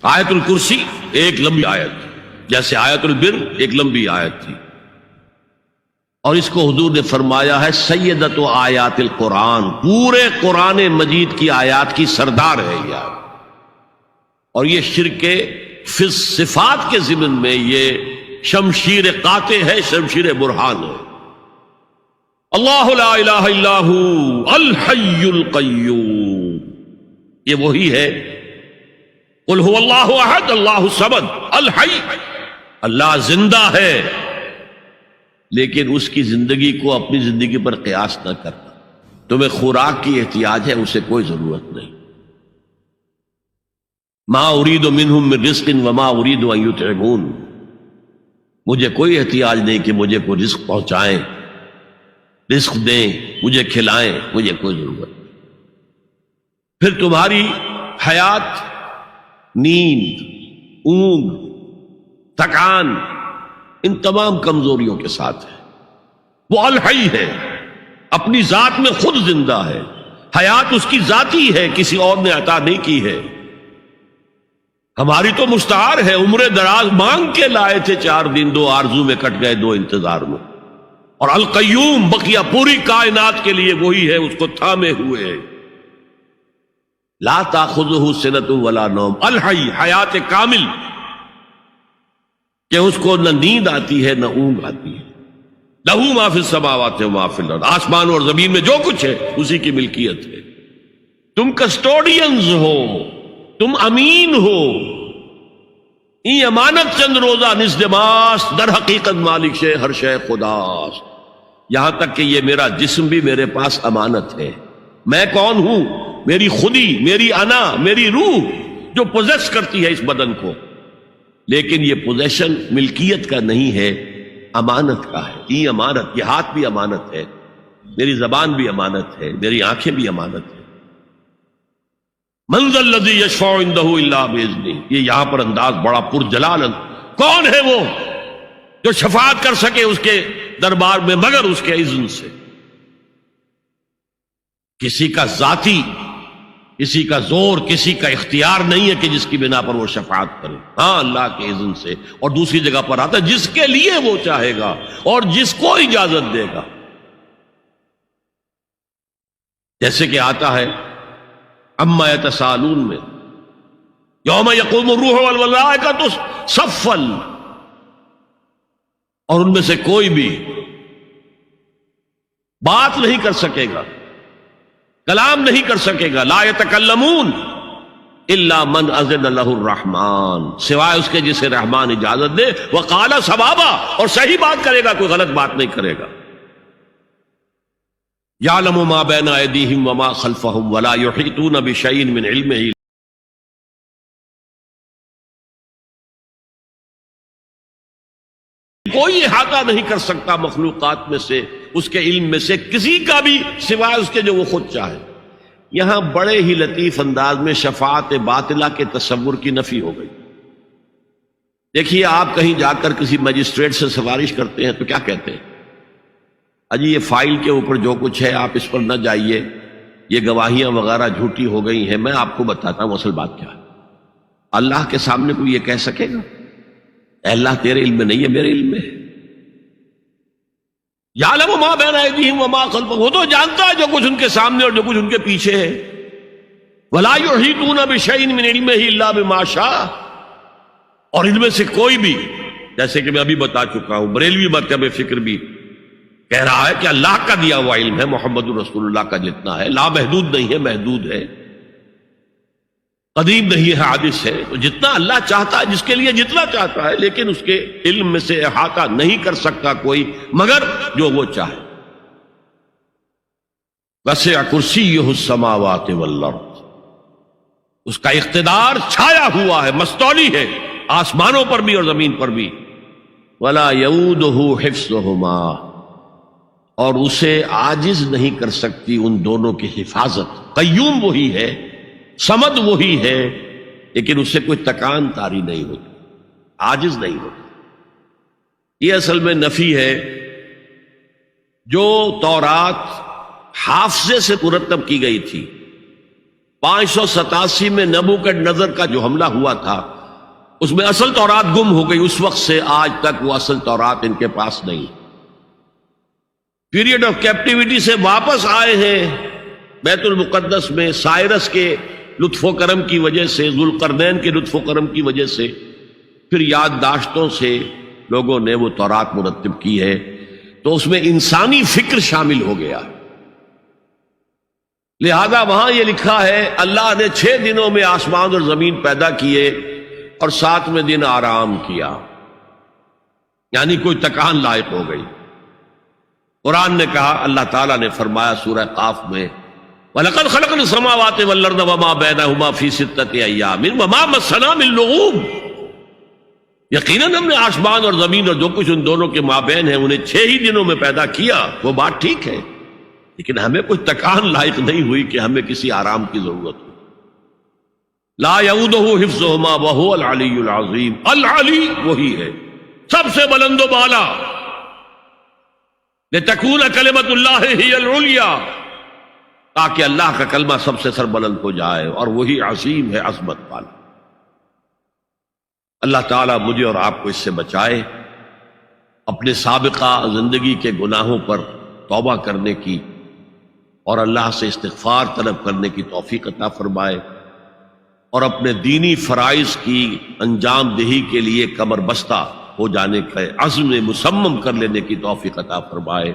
آیت الکرسی ایک لمبی آیت، جیسے آیت البر ایک لمبی آیت تھی، اور اس کو حضور نے فرمایا ہے سیدۃ آیات القرآن، پورے قرآن مجید کی آیات کی سردار ہے یہ آیت۔ اور یہ شرک فی الصفات کے ضمن میں یہ شمشیر قاطع ہے، شمشیر برہان ہے۔ اللہ لا الہ الا ہو الحی القیوم، یہ وہی ہے قل هو اللہ احد اللہ الصمد الحی، اللہ زندہ ہے، لیکن اس کی زندگی کو اپنی زندگی پر قیاس نہ کرنا۔ تمہیں خوراک کی احتیاج ہے، اسے کوئی ضرورت نہیں۔ ما ارید منہم من رزق وما ارید ان یطعمون، مجھے کوئی احتیاج نہیں کہ مجھے کوئی رزق پہنچائیں، رزق دیں، مجھے کھلائیں، مجھے کوئی ضرورت نہیں۔ پھر تمہاری حیات نیند، اونگ، تھکان، ان تمام کمزوریوں کے ساتھ ہے۔ وہ الحی ہے، اپنی ذات میں خود زندہ ہے، حیات اس کی ذاتی ہے، کسی اور نے عطا نہیں کی ہے۔ ہماری تو مستعار ہے، عمر دراز مانگ کے لائے تھے 4 دن، 2 آرزو میں کٹ گئے، 2 انتظار میں۔ اور القیوم بقیہ پوری کائنات کے لیے وہی ہے، اس کو تھامے ہوئے ہے۔ لا تاخذہ سنۃ ولا نوم، الحی، حیات کامل، کہ اس کو نہ نیند آتی ہے نہ اونگ آتی ہے۔ لہ ما فی السماوات و ما فی الارض، آسمان اور زمین میں جو کچھ ہے اسی کی ملکیت ہے۔ تم کسٹوڈینز ہو، تم امین ہو، ای امانت چند روزہ نزد ماست، در حقیقت مالک شے ہر شے خداست۔ یہاں تک کہ یہ میرا جسم بھی میرے پاس امانت ہے۔ میں کون ہوں؟ میری خودی، میری انا، میری روح جو پوزیس کرتی ہے اس بدن کو، لیکن یہ پوزیشن ملکیت کا نہیں ہے، امانت کا ہے۔ ای امانت، یہ ہاتھ بھی امانت ہے، میری زبان بھی امانت ہے، میری آنکھیں بھی امانت ہے۔ من ذا الذی یشفع عندہ الا باذنہ، یہ یہاں پر انداز بڑا پرجلال ہے۔ کون ہے وہ جو شفاعت کر سکے اس کے دربار میں مگر اس کے اذن سے؟ کسی کا ذاتی، کسی کا زور، کسی کا اختیار نہیں ہے کہ جس کی بنا پر وہ شفاعت کرے، ہاں اللہ کے اذن سے۔ اور دوسری جگہ پر آتا ہے جس کے لیے وہ چاہے گا اور جس کو اجازت دے گا، جیسے کہ آتا ہے اما یتساءلون میں، یوم یقوم الروح والملائکۃ صفا، اور ان میں سے کوئی بھی بات نہیں کر سکے گا، کلام نہیں کر سکے گا، لا یتکلمون الا من اذن لہ الرحمن، سوائے اس کے جسے رحمان اجازت دے، وقال صوابا، اور صحیح بات کرے گا، کوئی غلط بات نہیں کرے گا۔ یعلم ما بین ایدیہم وما خلفہم ولا یحیطون بشیء من علمہ، کوئی احاطہ نہیں کر سکتا مخلوقات میں سے اس کے علم میں سے کسی کا بھی، سوائے اس کے جو وہ خود چاہے۔ یہاں بڑے ہی لطیف انداز میں شفاعت باطلہ کے تصور کی نفی ہو گئی۔ دیکھیے، آپ کہیں جا کر کسی مجسٹریٹ سے سفارش کرتے ہیں تو کیا کہتے ہیں؟ اجی یہ فائل کے اوپر جو کچھ ہے آپ اس پر نہ جائیے، یہ گواہیاں وغیرہ جھوٹی ہو گئی ہیں، میں آپ کو بتاتا ہوں اصل بات کیا ہے۔ اللہ کے سامنے کوئی یہ کہہ سکے گا اے اللہ تیرے علم میں نہیں ہے، میرے علم میں ہے؟ یعلم ما بین ایدیہم وما خلفہم، وہ تو جانتا ہے جو کچھ ان کے سامنے اور جو کچھ ان کے پیچھے ہے۔ ولا یحیطون بشیء من علمہ الا بما شاء، اور ان میں سے کوئی بھی، جیسے کہ میں ابھی بتا چکا ہوں، بریلوی مکتب فکر بھی کہہ رہا ہے کہ اللہ کا دیا ہوا علم ہے، محمد رسول اللہ کا جتنا ہے، لا محدود نہیں ہے، محدود ہے، قدیم نہیں ہے، حادث ہے۔ تو جتنا اللہ چاہتا ہے، جس کے لیے جتنا چاہتا ہے، لیکن اس کے علم میں سے احاطہ نہیں کر سکتا کوئی مگر جو وہ چاہے۔ وسع کرسیہ السماوات والارض، اس کا اقتدار چھایا ہوا ہے، مستولی ہے، آسمانوں پر بھی اور زمین پر بھی۔ ولا یؤودہ حفظہما، اور اسے عاجز نہیں کر سکتی ان دونوں کی حفاظت۔ قیوم وہی ہے، صمد وہی ہے، لیکن اس سے کوئی تکان تاری نہیں ہوتی، عاجز نہیں ہوتی۔ یہ اصل میں نفی ہے جو تورات حافظے سے مرتب کی گئی تھی۔ 587 میں نبوکڈنضر کا جو حملہ ہوا تھا، اس میں اصل تورات گم ہو گئی، اس وقت سے آج تک وہ اصل تورات ان کے پاس نہیں۔ پیریڈ آف کیپٹیوٹی سے واپس آئے ہیں بیت المقدس میں سائرس کے لطف و کرم کی وجہ سے، ذوالقرنین کے لطف و کرم کی وجہ سے، پھر یادداشتوں سے لوگوں نے وہ تورات مرتب کی ہے، تو اس میں انسانی فکر شامل ہو گیا۔ لہذا وہاں یہ لکھا ہے اللہ نے 6 دنوں میں آسمان اور زمین پیدا کیے اور 7ویں دن آرام کیا، یعنی کوئی تکان لائق ہو گئی۔ قرآن نے کہا، اللہ تعالیٰ نے فرمایا سورہ قاف میں، وَلَقَدْ خَلَقْنَا السَّمَاوَاتِ وَالْأَرْضَ وَمَا بَيْنَهُمَا فِي 6 أَيَّامٍ وَمَا مَسَّنَا مِن لُغُوبٍ، یقیناً ہم نے آسمان اور زمین اور جو کچھ ان دونوں کے مابین ہے انہیں 6 ہی دنوں میں پیدا کیا۔ وہ بات ٹھیک ہے، لیکن ہمیں کوئی تکان لائق نہیں ہوئی کہ ہمیں کسی آرام کی ضرورت ہو۔ لا یعودہ حفظہما وہو العلی العظیم، العلی وہی ہے سب سے بلند و بالا، لتکون کلمۃ اللہ ہی العلیٰ، تاکہ اللہ کا کلمہ سب سے سربلند ہو جائے، اور وہی عظیم ہے، عظمت والا۔ اللہ تعالیٰ مجھے اور آپ کو اس سے بچائے، اپنے سابقہ زندگی کے گناہوں پر توبہ کرنے کی اور اللہ سے استغفار طلب کرنے کی توفیق عطا فرمائے، اور اپنے دینی فرائض کی انجام دہی کے لیے کمر بستہ ہو جانے کا عزم مصمم کر لینے کی توفیق عطا فرمائے۔